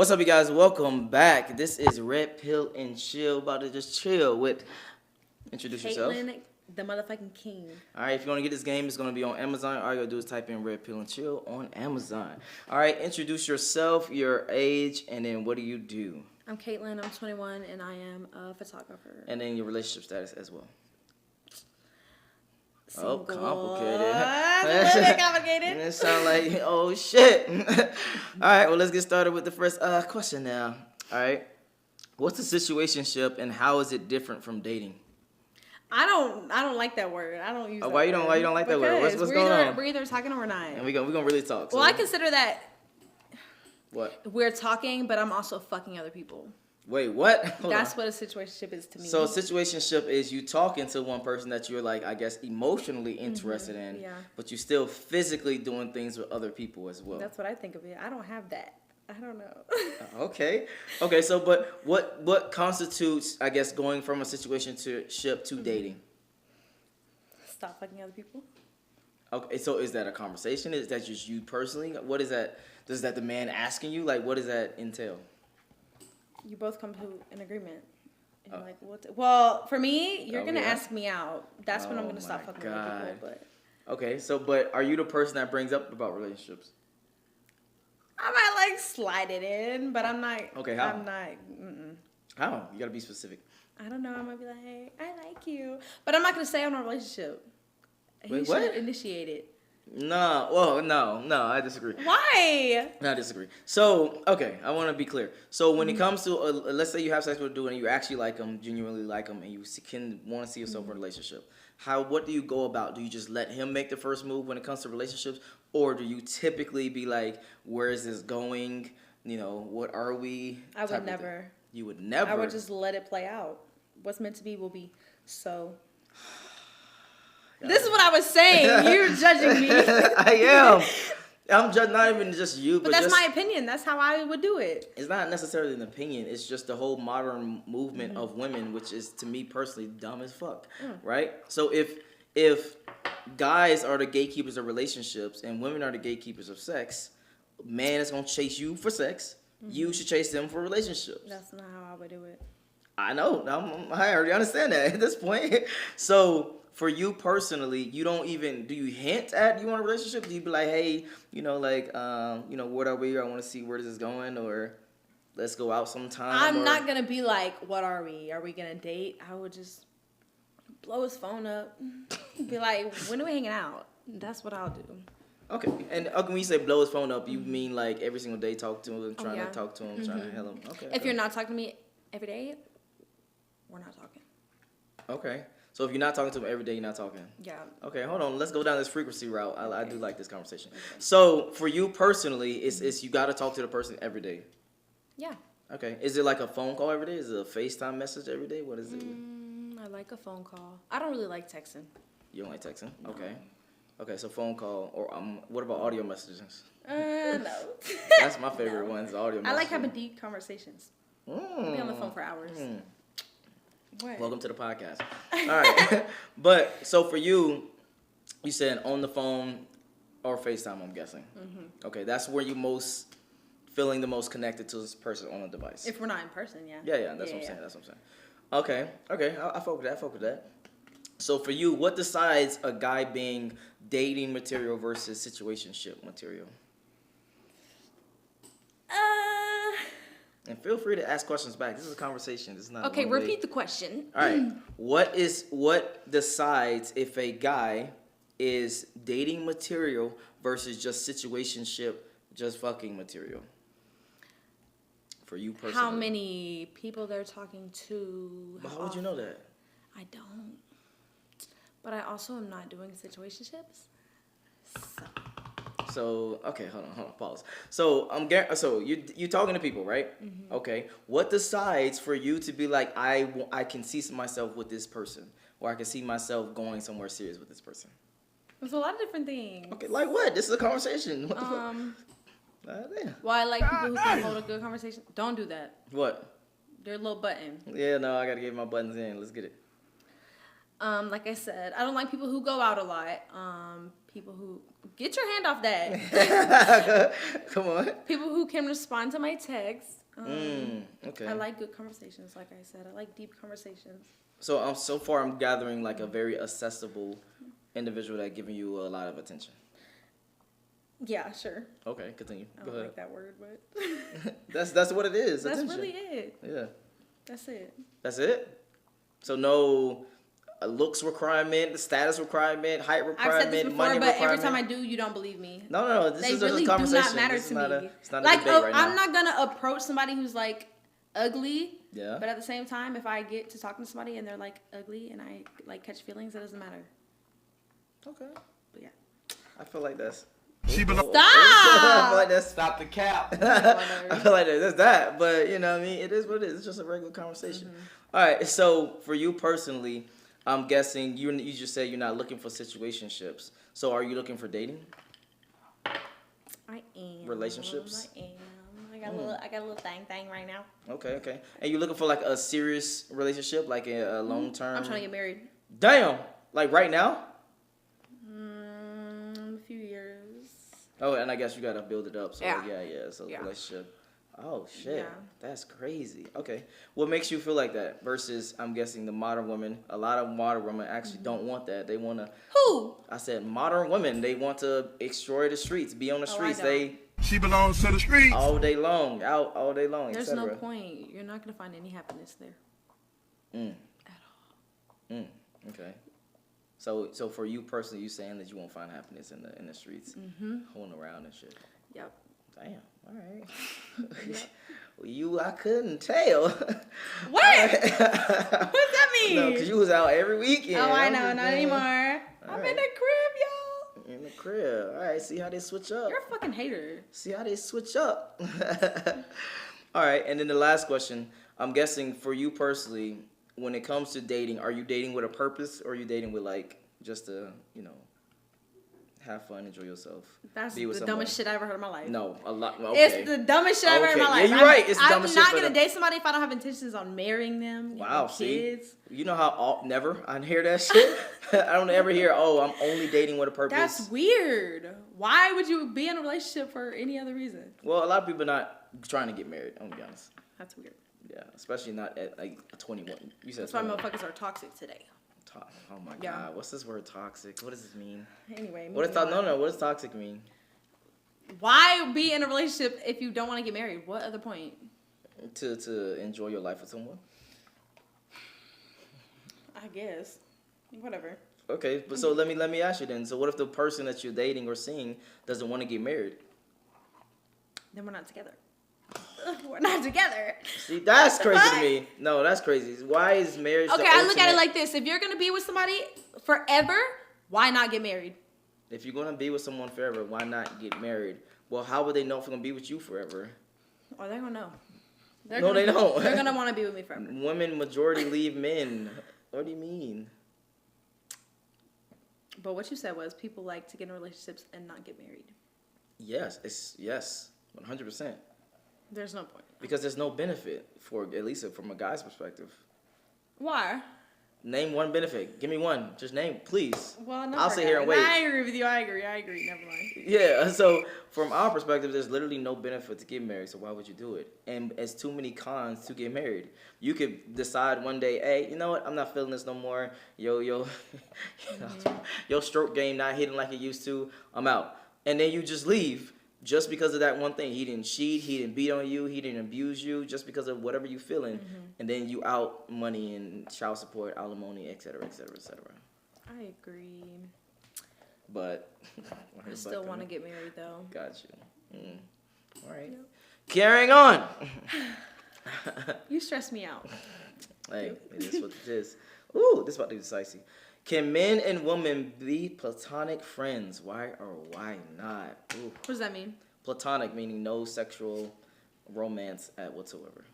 What's up, you guys? Welcome back. This is Red Pill and Chill. About to just chill with. Introduce yourself. Caitlin, the motherfucking king. All right, if you want to get this game, it's going to be on Amazon. All you got to do is type in Red Pill and Chill on Amazon. All right, introduce yourself, your age, and then what do you do? I'm Caitlin. I'm 21, and I am a photographer. And then your relationship status as well. Single. Oh, complicated. It's a little bit complicated. It sounds like, oh, shit. All right, well, let's get started with the first question now. All right. What's a situationship and how is it different from dating? I don't like that word. I don't use that Why you word. don't like that word? What's We're going either, on? We're either talking or we're not. And we're gonna really talk. Well, I consider that What? we're talking, but I'm also fucking other people. Wait, what? Hold That's on. what a situationship is to me. So a situationship is you talking to one person that you're like, I guess, emotionally interested in, yeah. but you still physically doing things with other people as well. That's what I think of it. I don't have that. I don't know. Okay. So, but what constitutes, I guess, going from a situationship to dating? Stop fucking other people. Okay, so is that a conversation? Is that just you personally? What is that? Does that the man asking you? Like, what does that entail? You both come to an agreement. And you're like, what? Well, for me, you're gonna yeah? ask me out. That's when I'm Oh gonna stop my fucking with other people. God. But Okay, so but are you the person that brings up about relationships? I might like slide it in, but I'm not. Okay, how? I'm not. How? You gotta be specific. I don't know. I might be like, hey, I like you, but I'm not gonna say I'm in a relationship. Wait, He what? should initiate it. No, well, no, I disagree. Why? No, I disagree. So, okay, I want to be clear. So, when it comes to, let's say you have sex with a dude and you actually like him, genuinely like him, and you can want to see yourself in a relationship, what do you go about? Do you just let him make the first move when it comes to relationships, or do you typically be like, where is this going? You know, what are we? I would never. You would never. I would just let it play out. What's meant to be will be. So. This is what I was saying. You're judging me. I am. I'm just not even just you, But that's just, my opinion. That's how I would do it. It's not necessarily an opinion. It's just the whole modern movement of women, which is to me personally dumb as fuck, right? So if guys are the gatekeepers of relationships and women are the gatekeepers of sex, man is gonna chase you for sex. You should chase them for relationships. That's not how I would do it. I know. I already understand that at this point. So. For you personally, you don't even, do you hint at you want a relationship? Do you be like, hey, what are we? I want to see where this is going, or let's go out sometime. I'm not going to be like, what are we? Are we going to date? I would just blow his phone up. Be like, when are we hanging out? That's what I'll do. Okay. And when you say blow his phone up, you mean like every single day talk to him, trying to talk to him, trying to help him? Okay. If you're not talking to me every day, we're not talking. Okay. So if you're not talking to him every day, you're not talking. Yeah. Okay, hold on. Let's go down this frequency route. I do like this conversation. Okay. So for you personally, it's you got to talk to the person every day. Yeah. Okay. Is it like a phone call every day? Is it a FaceTime message every day? What is it? I like a phone call. I don't really like texting. You don't like texting? No. Okay. Okay, so phone call or what about audio messages? No. That's my favorite ones, audio messages. I like having deep conversations. I'll be on the phone for hours. What? Welcome to the podcast. All right. But so for you, you said on the phone or FaceTime, I'm guessing. Okay, that's where you feeling the most connected to this person on the device. If we're not in person, yeah. Yeah, that's what I'm saying. That's what I'm saying. Okay. I fuck with that. So for you, what decides a guy being dating material versus situationship material? And feel free to ask questions back. This is a conversation. This is not. Okay, repeat the question. All right. What decides if a guy is dating material versus just situationship, just fucking material? For you personally. How many people they're talking to? But how would you know that? I don't. But I also am not doing situationships. So okay, hold on, pause. So you talking to people, right? Okay. What decides for you to be like, I can see myself with this person, or I can see myself going somewhere serious with this person? There's a lot of different things. Okay, like what? This is a conversation. What the fuck? Well, I like people who can hold a good conversation. Don't do that. What? Their little button. Yeah, no, I gotta get my buttons in. Let's get it. Like I said, I don't like people who go out a lot. People who get your hand off that. Come on. People who can respond to my texts. Okay. I like good conversations, like I said. I like deep conversations. So so far I'm gathering like a very accessible individual that giving you a lot of attention. Yeah, sure. Okay, continue. I Go don't ahead. like that word, but That's what it is. that's Attention. really it. Yeah. That's it. That's it. So no looks requirement, status requirement, height requirement, I've said this before, money but requirement. every time I do, you don't believe me. No. This They is really just a do conversation. not matter This is to not me. it's not a Like, debate right now. I'm not gonna approach somebody who's like ugly. Yeah. But at the same time, if I get to talking to somebody and they're like ugly and I like catch feelings, it doesn't matter. Okay. But yeah. I feel like that's. Stop! I feel like that's. Stop the cap. I feel like that's that, but you know what I mean? It is what it is. It's just a regular conversation. Mm-hmm. All right, so for you personally, I'm guessing you just said you're not looking for situationships. So are you looking for dating? I am. Relationships? I am. I got a little thing right now. Okay. And you looking for like a serious relationship, like a long term? I'm trying to get married. Damn! Like right now? A few years. Oh, and I guess you gotta build it up. So Yeah. So Yeah. relationship. Oh shit, Yeah. that's crazy. Okay, what makes you feel like that? Versus, I'm guessing the modern women. A lot of modern women actually don't want that. They wanna. Who? I said modern women. They want to destroy the streets, be on the Oh, I streets. don't. They She belongs to the streets. all day long, out all day long. There's etc. no point. You're not gonna find any happiness there at all. Okay. So for you personally, you saying that you won't find happiness in the streets, holding around and shit. Yep. Damn. All right. Well, I couldn't tell. What? What does that mean? No, because you was out every weekend. Oh, I I'm know, just not saying. anymore. I'm in the crib, y'all. In the crib. All right. See how they switch up. You're a fucking hater. See how they switch up. All right. And then the last question. I'm guessing for you personally, when it comes to dating, are you dating with a purpose or are you dating with like just to, have fun, enjoy yourself? That's be with the somebody? dumbest shit I ever heard in my life. No, a lot. Okay. It's the dumbest shit I've ever heard in my Okay. life. Yeah, you're right. It's the I'm dumbest shit, not but gonna date somebody if I don't have intentions on marrying them. Wow, having kids. see? You know how never I hear that shit? I don't ever hear, I'm only dating with a purpose. That's weird. Why would you be in a relationship for any other reason? Well, a lot of people are not trying to get married, I'm gonna be honest. That's weird. Yeah, especially not at like 21. You said That's why 21. motherfuckers are toxic today. Oh my Yeah. god, what's this word toxic? What does this mean? Anyway, What does moving on. no, what does toxic mean? Why be in a relationship if you don't want to get married? What other point? To enjoy your life with someone? I guess. Whatever. Okay, but so let me ask you then. So what if the person that you're dating or seeing doesn't want to get married? Then we're not together. We're not together. See, that's crazy to me. No, that's crazy. Why is marriage the Okay, I look at it ultimate- like this. If you're going to be with somebody forever, why not get married? If you're gonna be with someone forever, why not get married? Well, how would they know if they're gonna be with you forever? Or they're going to know. No, they don't. They're going to want to be with me forever. Women majority leave men. What do you mean? But what you said was people like to get in relationships and not get married. Yes, 100%. There's no point. Because there's no benefit for, at least from a guy's perspective. Why? Name one benefit. Give me one. Just name, please. Well, no, I'll sit here and wait. I agree with you. I agree. Never mind. Yeah, so from our perspective, there's literally no benefit to get married, so why would you do it? And it's too many cons to get married. You could decide one day, hey, you know what? I'm not feeling this no more. Your stroke game not hitting like it used to. I'm out. And then you just leave just because of that one thing. He didn't cheat. He didn't beat on you. He didn't abuse you just because of whatever you feeling. And then you out money and child support, alimony, et cetera, et cetera, et cetera. I agree. But I still want to get married, though. Got you. All right. Yep. Carrying on. You stress me out. Hey, it is what it is. Ooh, this is about to be decisive. Can men and women be platonic friends? Why or why not? Ooh. What does that mean? Platonic meaning no sexual romance at whatsoever.